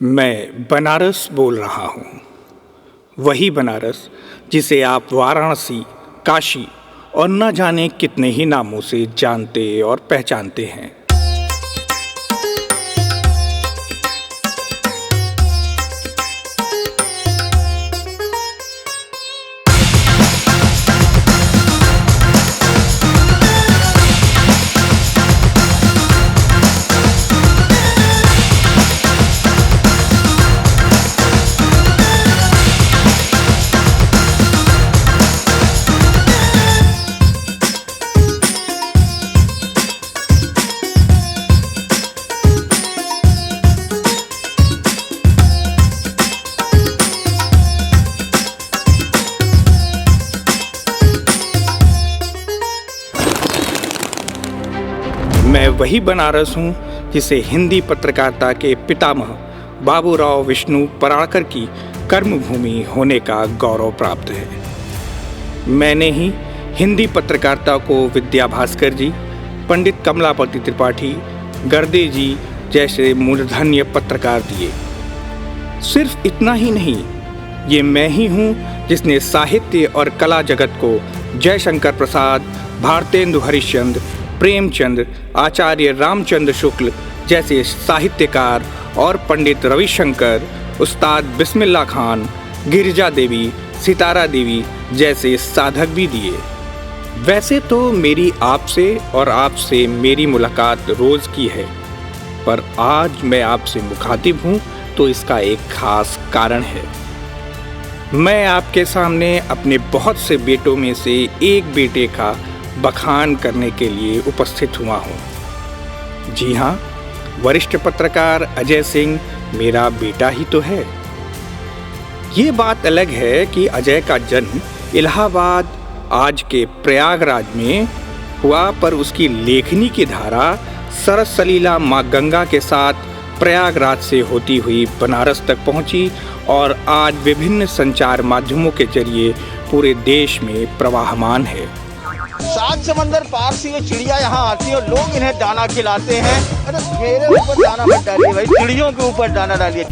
मैं बनारस बोल रहा हूँ। वही बनारस जिसे आप वाराणसी, काशी और न जाने कितने ही नामों से जानते और पहचानते हैं। मैं वही बनारस हूँ जिसे हिंदी पत्रकारिता के पितामह बाबूराव विष्णु पराड़कर की कर्मभूमि होने का गौरव प्राप्त है। मैंने ही हिंदी पत्रकारिता को विद्या भास्कर जी, पंडित कमलापति त्रिपाठी, गर्दे जी जैसे मूर्धन्य पत्रकार दिए। सिर्फ इतना ही नहीं, ये मैं ही हूँ जिसने साहित्य और कला जगत को जयशंकर प्रसाद, भारतेंदु हरिश्चंद्र, प्रेमचंद, आचार्य रामचंद्र शुक्ल जैसे साहित्यकार और पंडित रविशंकर, उस्ताद बिस्मिल्लाह खान, गिरिजा देवी, सितारा देवी जैसे साधक भी दिए। वैसे तो मेरी आपसे और आपसे मेरी मुलाकात रोज की है, पर आज मैं आपसे मुखातिब हूँ तो इसका एक खास कारण है। मैं आपके सामने अपने बहुत से बेटों में से एक बेटे का बखान करने के लिए उपस्थित हुआ हूँ। जी हाँ, वरिष्ठ पत्रकार अजय सिंह मेरा बेटा ही तो है। ये बात अलग है कि अजय का जन्म इलाहाबाद आज के प्रयागराज में हुआ, पर उसकी लेखनी की धारा सरस सलीला माँ गंगा के साथ प्रयागराज से होती हुई बनारस तक पहुंची और आज विभिन्न संचार माध्यमों के जरिए पूरे देश में प्रवाहमान है। 7 समंदर पार से ये चिड़िया यहाँ आती है और लोग इन्हें दाना खिलाते हैं। अरे मेरे ऊपर दाना मत डालिए भाई, चिड़ियों के ऊपर दाना डालिए।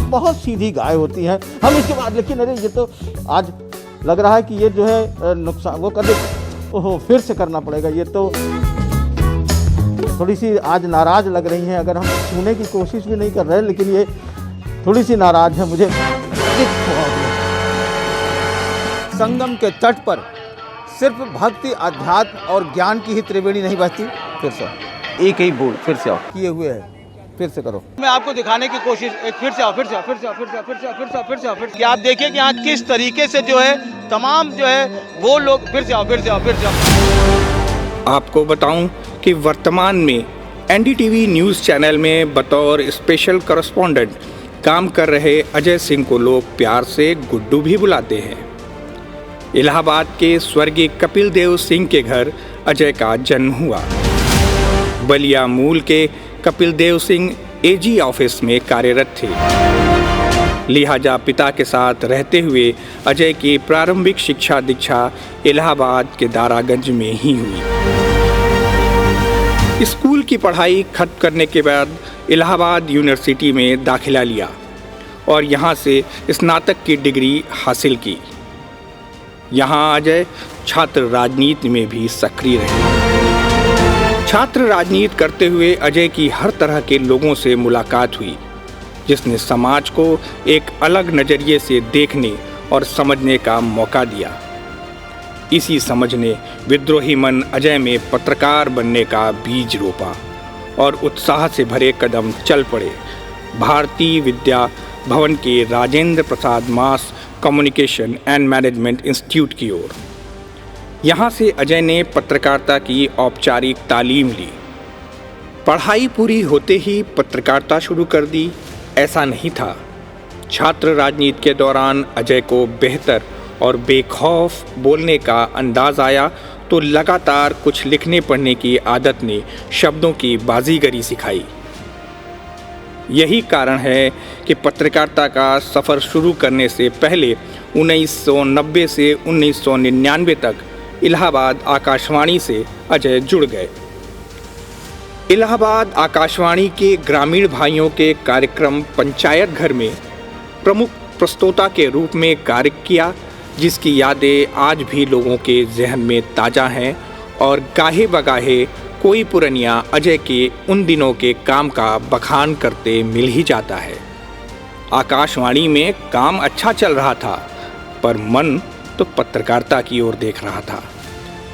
बहुत सीधी गाय होती है। हम इसके बाद, लेकिन अरे ये तो आज लग रहा है कि ये जो है नुकसान वो कर दे। ओहो, फिर से करना पड़ेगा। ये तो थोड़ी सी आज नाराज लग रही हैं। अगर हम छूने की कोशिश भी नहीं कर रहे, लेकिन ये थोड़ी सी नाराज है। मुझे संगम के तट पर सिर्फ भक्ति, अध्यात्म और ज्ञान की ही त्रिवेणी नहीं बहती। फिर से एक ही बोल, फिर से आओ, किए हुए है, फिर से करो। मैं आपको दिखाने की कोशिश, फिर से आओ, फिर से आओ, फिर से आओ, फिर से आओ, फिर से आओ, फिर से आओ, फिर से आओ, फिर से आप देखिए कि यहाँ किस तरीके से जो है तमाम जो है वो लोग, फिर से आओ, फिर से आओ, फिर से आओ। आपको बताऊं कि वर्तमान में एनडीटीवी न्यूज़ चैनल में बतौर स्पेशल कॉरेस्पॉन्डेंट काम कर रहे अजय सिंह को लोग प्यार से गुड्डू भी बुलाते हैं। इलाहाबाद के स्वर्गीय कपिल देव सिंह के घर अजय का जन्म हुआ। बलिया मूल के कपिल देव सिंह एजी ऑफिस में कार्यरत थे। लिहाजा पिता के साथ रहते हुए अजय की प्रारंभिक शिक्षा दीक्षा इलाहाबाद के दारागंज में ही हुई। स्कूल की पढ़ाई खत्म करने के बाद इलाहाबाद यूनिवर्सिटी में दाखिला लिया और यहाँ से स्नातक की डिग्री हासिल की। यहाँ अजय छात्र राजनीति में भी सक्रिय रहे। छात्र राजनीति करते हुए अजय की हर तरह के लोगों से मुलाकात हुई, जिसने समाज को एक अलग नज़रिए से देखने और समझने का मौका दिया। इसी समझ ने विद्रोही मन अजय में पत्रकार बनने का बीज रोपा और उत्साह से भरे कदम चल पड़े भारतीय विद्या भवन के Rajendra Prasad mass communication and management institute की ओर। यहाँ से अजय ने पत्रकारिता की औपचारिक तालीम ली। पढ़ाई पूरी होते ही पत्रकारिता शुरू कर दी, ऐसा नहीं था। छात्र राजनीति के दौरान अजय को बेहतर और बेखौफ बोलने का अंदाज आया तो लगातार कुछ लिखने पढ़ने की आदत ने शब्दों की बाजीगरी सिखाई। यही कारण है कि पत्रकारिता का सफ़र शुरू करने से पहले 1990 से 1999 तक इलाहाबाद आकाशवाणी से अजय जुड़ गए। इलाहाबाद आकाशवाणी के ग्रामीण भाइयों के कार्यक्रम पंचायत घर में प्रमुख प्रस्तोता के रूप में कार्य किया, जिसकी यादें आज भी लोगों के जहन में ताज़ा हैं और गाहे बगाहे कोई पुरनिया अजय के उन दिनों के काम का बखान करते मिल ही जाता है। आकाशवाणी में काम अच्छा चल रहा था, पर मन तो पत्रकारिता की ओर देख रहा था,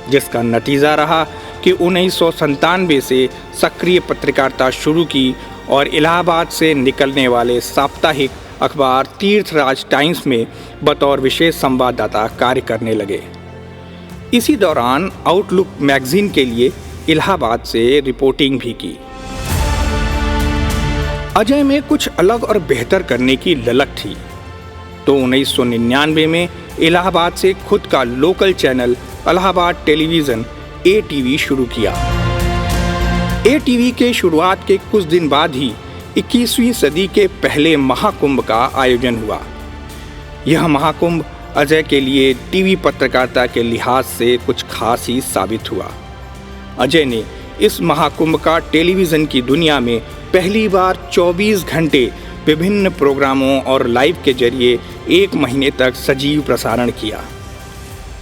जिसका नतीजा रहा कि 1997 से सक्रिय पत्रकारिता शुरू की और इलाहाबाद से निकलने वाले साप्ताहिक अखबार तीर्थराज टाइम्स में बतौर विशेष संवाददाता कार्य करने लगे। इसी दौरान आउटलुक मैगजीन के लिए इलाहाबाद से रिपोर्टिंग भी की। अजय में कुछ अलग और बेहतर करने की ललक थी, तो 1999 में इलाहाबाद से खुद का local channel Allahabad television ATV शुरू किया। ATV के शुरुआत के कुछ दिन बाद ही 21वीं सदी के पहले महाकुंभ का आयोजन हुआ। यह महाकुंभ अजय के लिए टीवी पत्रकारिता के लिहाज से कुछ खास ही साबित हुआ। अजय ने इस महाकुंभ का टेलीविज़न की दुनिया में पहली बार 24 घंटे विभिन्न प्रोग्रामों और लाइव के जरिए 1 महीने तक सजीव प्रसारण किया।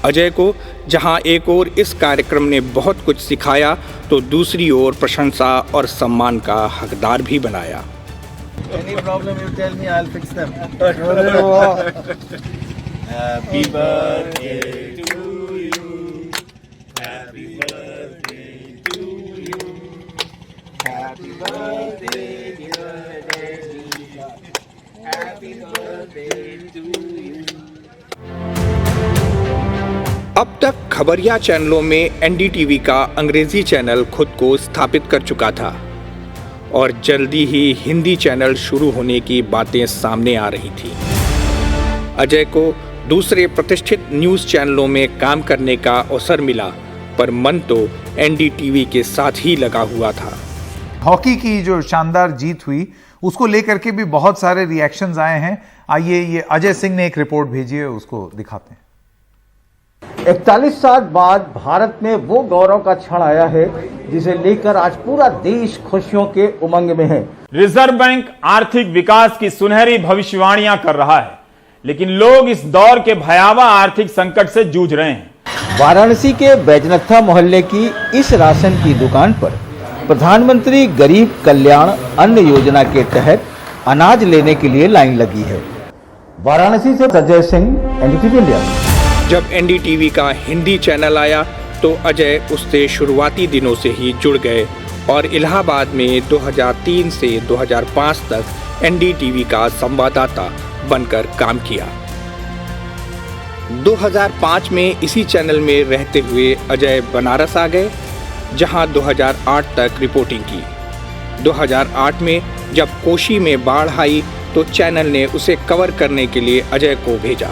अजय को जहां एक ओर इस कार्यक्रम ने बहुत कुछ सिखाया, तो दूसरी ओर प्रशंसा और सम्मान का हकदार भी बनाया। Any problem you tell me, I'll fix them. Happy birthday to you. Happy birthday to you. Happy birthday, dear Daddy. Happy birthday to you. अब तक खबरिया चैनलों में NDTV का अंग्रेजी चैनल खुद को स्थापित कर चुका था और जल्दी ही हिंदी चैनल शुरू होने की बातें सामने आ रही थी। अजय को दूसरे प्रतिष्ठित न्यूज़ चैनलों में काम करने का अवसर मिला, पर मन तो NDTV के साथ ही लगा हुआ था। हॉकी की जो शानदार जीत हुई उसको लेकर के भी बहुत सारे रिएक्शंस आए हैं। आइए ये अजय सिंह ने एक रिपोर्ट भेजी है, उसको दिखाते हैं। 41 साल बाद भारत में वो गौरव का क्षण आया है जिसे लेकर आज पूरा देश खुशियों के उमंग में है। रिजर्व बैंक आर्थिक विकास की सुनहरी भविष्यवाणियां कर रहा है, लेकिन लोग इस दौर के भयावह आर्थिक संकट से जूझ रहे हैं। वाराणसी के बैजनाथा मोहल्ले की इस राशन की दुकान पर प्रधानमंत्री गरीब कल्याण अन्न योजना के तहत अनाज लेने के लिए लाइन लगी है। वाराणसी से अजय सिंह, NDTV इंडिया। जब NDTV का हिंदी चैनल आया तो अजय उससे शुरुआती दिनों से ही जुड़ गए और इलाहाबाद में 2003 से 2005 तक NDTV का संवाददाता बनकर काम किया। 2005 में इसी चैनल में रहते हुए अजय बनारस आ गए, जहां 2008 तक रिपोर्टिंग की। 2008 में जब कोशी में बाढ़ आई तो चैनल ने उसे कवर करने के लिए अजय को भेजा।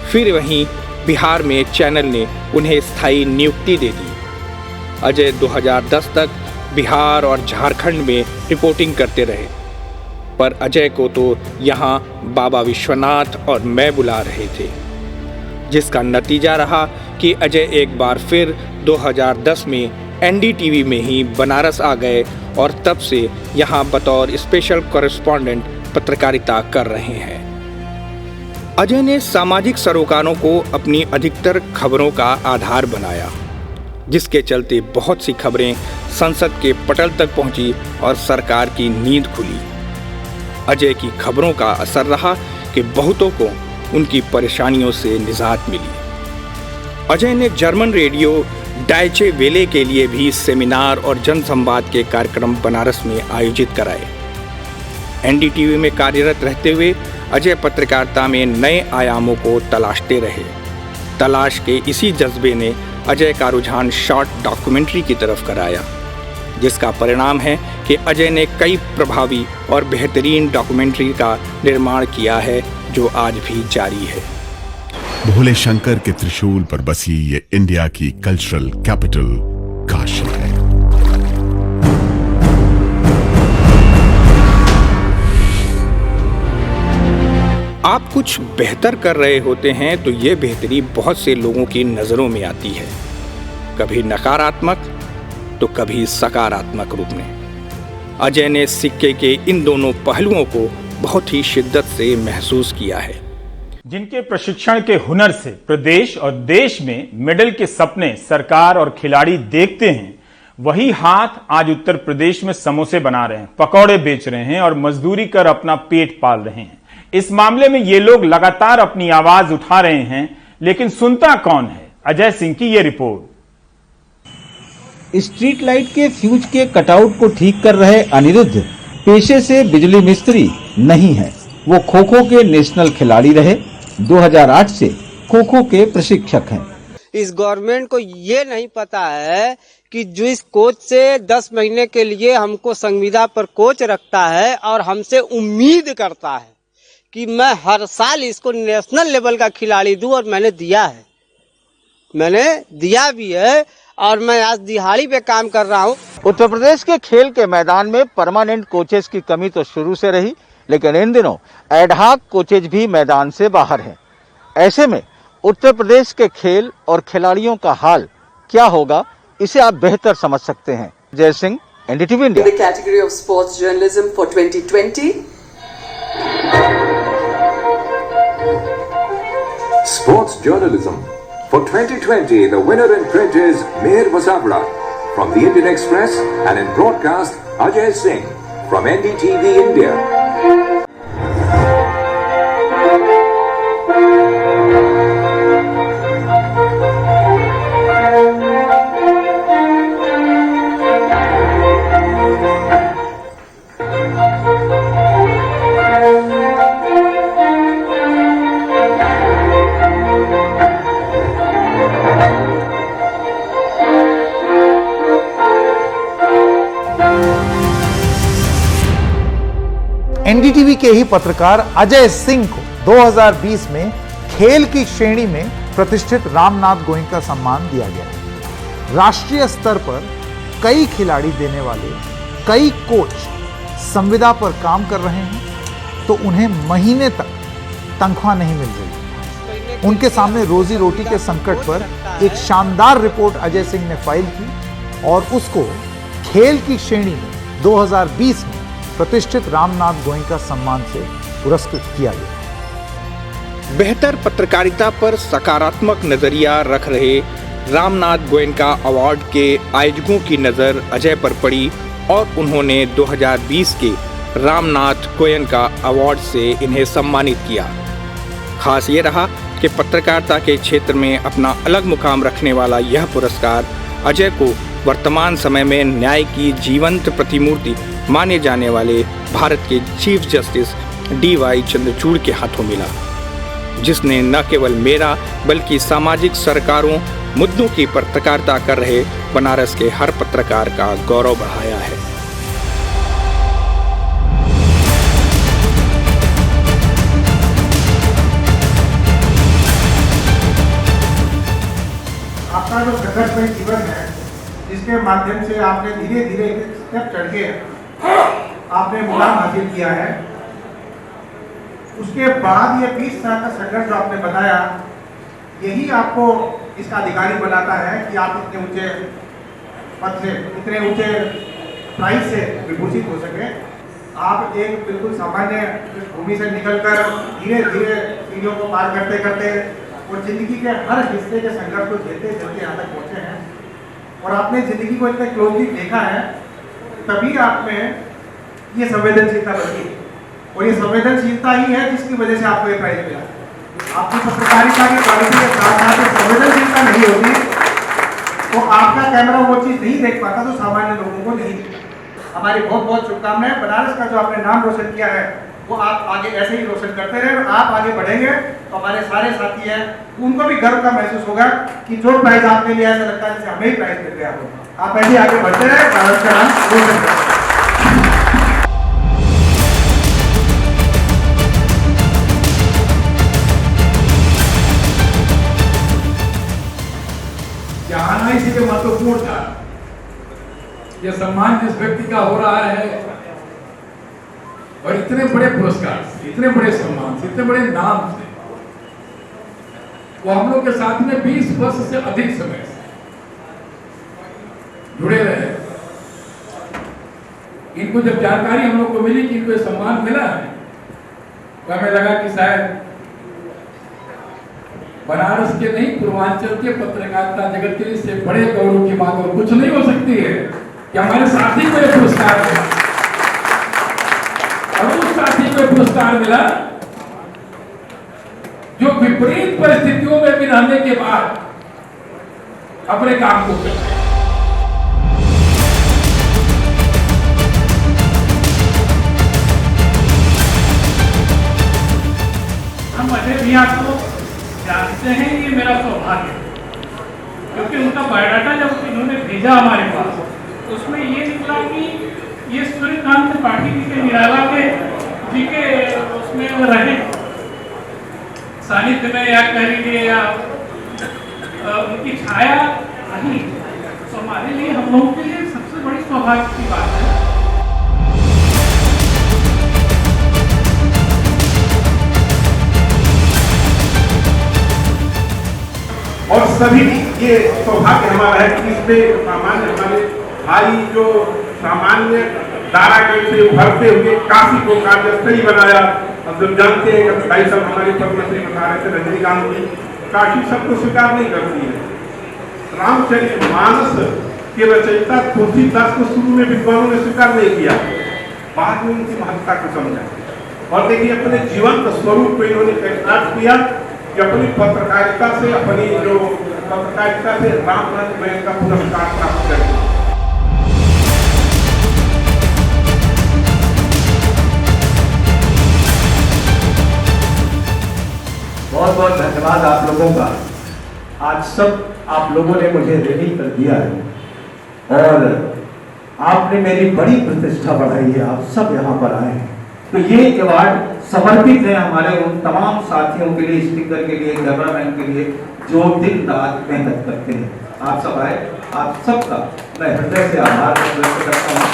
फिर वहीं बिहार में चैनल ने उन्हें स्थायी नियुक्ति दे दी। अजय 2010 तक बिहार और झारखंड में रिपोर्टिंग करते रहे, पर अजय को तो यहाँ बाबा विश्वनाथ और मैं बुला रहे थे, जिसका नतीजा रहा कि अजय एक बार फिर 2010 में NDTV में ही बनारस आ गए और तब से यहाँ बतौर स्पेशल कॉरेस्पॉन्डेंट पत्रकारिता कर रहे हैं। अजय ने सामाजिक सरोकारों को अपनी अधिकतर खबरों का आधार बनाया, जिसके चलते बहुत सी खबरें संसद के पटल तक पहुंची और सरकार की नींद खुली। अजय की खबरों का असर रहा कि बहुतों को उनकी परेशानियों से निजात मिली। अजय ने जर्मन रेडियो डायचे वेले के लिए भी सेमिनार और जनसंवाद के कार्यक्रम बनारस में आयोजित कराए। NDTV में कार्यरत रहते हुए अजय पत्रकारिता में नए आयामों को तलाशते रहे। तलाश के इसी जज्बे ने अजय का रुझान शॉर्ट डॉक्यूमेंट्री की तरफ कराया, जिसका परिणाम है कि अजय ने कई प्रभावी और बेहतरीन डॉक्यूमेंट्री का निर्माण किया है, जो आज भी जारी है। भोले शंकर के त्रिशूल पर बसी ये इंडिया की कल्चरल कैपिटल काशी है। आप कुछ बेहतर कर रहे होते हैं तो ये बेहतरी बहुत से लोगों की नज़रों में आती है, कभी नकारात्मक, तो कभी सकारात्मक रूप में। अजय ने सिक्के के इन दोनों पहलुओं को बहुत ही शिद्दत से महसूस किया है। जिनके प्रशिक्षण के हुनर से प्रदेश और देश में मेडल के सपने सरकार और खिलाड़ी देखते हैं, वही हाथ आज उत्तर प्रदेश में समोसे बना रहे हैं, पकौड़े बेच रहे हैं और मजदूरी कर अपना पेट पाल रहे हैं। इस मामले में ये लोग लगातार अपनी आवाज उठा रहे हैं, लेकिन सुनता कौन है? अजय सिंह की ये रिपोर्ट। स्ट्रीट लाइट के फ्यूज के कटआउट को ठीक कर रहे अनिरुद्ध पेशे से बिजली मिस्त्री नहीं है। वो खो खो के नेशनल खिलाड़ी रहे, 2008 से खो खो के प्रशिक्षक हैं। इस गवर्नमेंट को ये नहीं पता है कि जो इस कोच से 10 महीने के लिए हमको संविदा पर कोच रखता है और हमसे उम्मीद करता है कि मैं हर साल इसको नेशनल लेवल का खिलाड़ी दूं, और मैंने दिया भी है और मैं आज दिहाड़ी पे काम कर रहा हूं। उत्तर प्रदेश के खेल के मैदान में परमानेंट कोचेस की कमी तो शुरू से रही, लेकिन इन दिनों एडहॉक कोचेज भी मैदान से बाहर हैं। ऐसे में उत्तर प्रदेश के खेल और खिलाड़ियों का हाल क्या होगा, इसे आप बेहतर समझ सकते हैं। जय Singh, NDTV India. In the category of sports journalism for 2020. Sports journalism for 2020. The winner in print is Meher Vasavda from the Indian Express, and in broadcast Ajay Singh from NDTV India. NDTV के ही पत्रकार अजय सिंह को 2020 में खेल की श्रेणी में प्रतिष्ठित रामनाथ गोयनका सम्मान दिया गया। राष्ट्रीय स्तर पर कई खिलाड़ी देने वाले कई कोच संविदा पर काम कर रहे हैं, तो उन्हें महीने तक तनख्वाह नहीं मिल रही। उनके सामने रोजी रोटी के संकट पर एक शानदार रिपोर्ट अजय सिंह ने फाइल की और उसको खेल की श्रेणी में 2020 में प्रतिष्ठित रामनाथ गोयनका सम्मान से पुरस्कृत किया गया। बेहतर पत्रकारिता पर सकारात्मक नजरिया रख रहे रामनाथ गोयनका अवार्ड के आयोजकों की नज़र अजय पर पड़ी और उन्होंने 2020 के रामनाथ गोयनका अवार्ड से इन्हें सम्मानित किया। खास ये रहा कि पत्रकारिता के क्षेत्र में अपना अलग मुकाम रखने वाला यह पुरस्कार अजय को वर्तमान समय में न्याय की जीवंत प्रतिमूर्ति माने जाने वाले भारत के चीफ जस्टिस DY चंद्रचूड़ के हाथों मिला, जिसने न केवल मेरा बल्कि सामाजिक सरकारों मुद्दों की पत्रकारिता कर रहे बनारस के हर पत्रकार का गौरव बढ़ाया है। आपका जो संघर्षमय जीवन है, जिसके माध्यम से आपने धीरे धीरे स्टेप चढ़ के आपने मुकाम हासिल किया है, उसके बाद ये 20 साल का संघर्ष जो आपने बताया, यही आपको इसका अधिकारी बनाता है कि आप इतने ऊंचे पद से, इतने ऊंचे प्राइज से विभूषित हो सके। आप एक बिल्कुल सामान्य भूमि से निकलकर धीरे धीरे सीढ़ियों को पार करते करते और जिंदगी के हर हिस्से के संघर्ष को झेलते झेलते यहाँ तक पहुँचे हैं, और आपने जिंदगी को इतने क्लोजली देखा है, तभी आप में ये संवेदनशीलता बढ़ी, और ये संवेदनशीलता ही है जिसकी वजह से आपको ये प्राइज मिला। आपकी पत्रकारिता की क्वालिटी के साथ साथ संवेदनशीलता नहीं होती तो आपका कैमरा वो चीज़ नहीं देख पाता, तो सामान्य लोगों को नहीं दिखता। हमारी बहुत बहुत शुभकामनाएं। बनारस का जो आपने नाम रोशन किया है, वो आप आगे ऐसे ही रोशन करते रहे, और आप आगे बढ़ेंगे तो हमारे सारे साथी हैं, उनको भी गर्व का महसूस होगा कि जो प्राइज आपने लिया, ऐसा लगता है जैसे हमें ही प्राइज मिल गया हो। आप ऐसे आगे बढ़ते रहे, भारत का नाम रोशन करें। आना इसीलिए महत्वपूर्ण था। यह सम्मान जिस व्यक्ति का हो रहा है, और इतने बड़े पुरस्कार से, इतने बड़े सम्मान से, इतने बड़े नाम से, वो हम लोग के साथ में 20 वर्ष से अधिक समय से, जुड़े रहे। इनको जब जानकारी हम लोग को मिली कि इनको सम्मान मिला है, तो हमें लगा कि शायद बनारस के नहीं, पूर्वांचल के पत्रकारिता जगत के लिए इससे बड़े गौरव की बात और कुछ नहीं हो सकती है कि हमारे साथी को यह पुरस्कार मिला। और उस साथी को पुरस्कार मिला जो विपरीत परिस्थितियों में भी रहने के बाद अपने काम को कर। हम अजय भैया को जानते हैं, ये मेरा सौभाग्य है, क्योंकि उनका बायोडाटा जब इन्होंने भेजा हमारे पास, उसमें ये निकला कि ये सूर्यकांत त्रिपाठी जी के निराला के जी के उसमें रहे सानिध्य में, या कह लीजिए या उनकी छाया रही, तो हमारे लिए, हम लोगों के लिए सबसे बड़ी सौभाग्य की बात है। और सभी ये सौभाग्य हमारा है कि इसमें सामान्य हमारे भाई जो सामान्य दारागढ़ से उभरते हुए काशी को कार्यस्थली बनाया। अब जब जानते हैं कि भाई साहब हमारे पद्मश्री बता रहे थे रजनीकांत जी, काशी सबको स्वीकार नहीं करती है। रामचरितमानस के रचयिता तुलसीदास को शुरू में विद्वानों ने स्वीकार नहीं किया, बाद में उनकी महत्ता को समझा। और देखिए अपने जीवंत स्वरूप को इन्होंने चरितार्थ किया कि अपनी पत्रकारिता से, अपनी जो पत्रकारिता से रामनाथ गोयनका का पुरस्कार प्राप्त करें। बहुत बहुत धन्यवाद आप लोगों का। आज सब आप लोगों ने मुझे रेडी कर दिया है और आपने मेरी बड़ी प्रतिष्ठा बढ़ाई है। आप सब यहाँ पर आए हैं, तो ये अवार्ड समर्पित है हमारे उन तमाम साथियों के लिए, स्पीकर के लिए, कैमरामैन के लिए, जो दिन रात मेहनत करते हैं। आप सब आए, आप सबका मैं हृदय से आभार व्यक्त करता हूँ।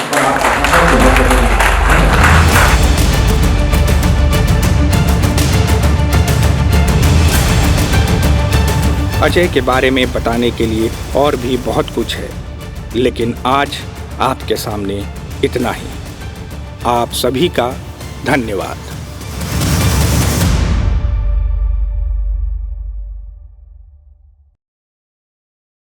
अजय के बारे में बताने के लिए और भी बहुत कुछ है, लेकिन आज आपके सामने इतना ही। आप सभी का धन्यवाद।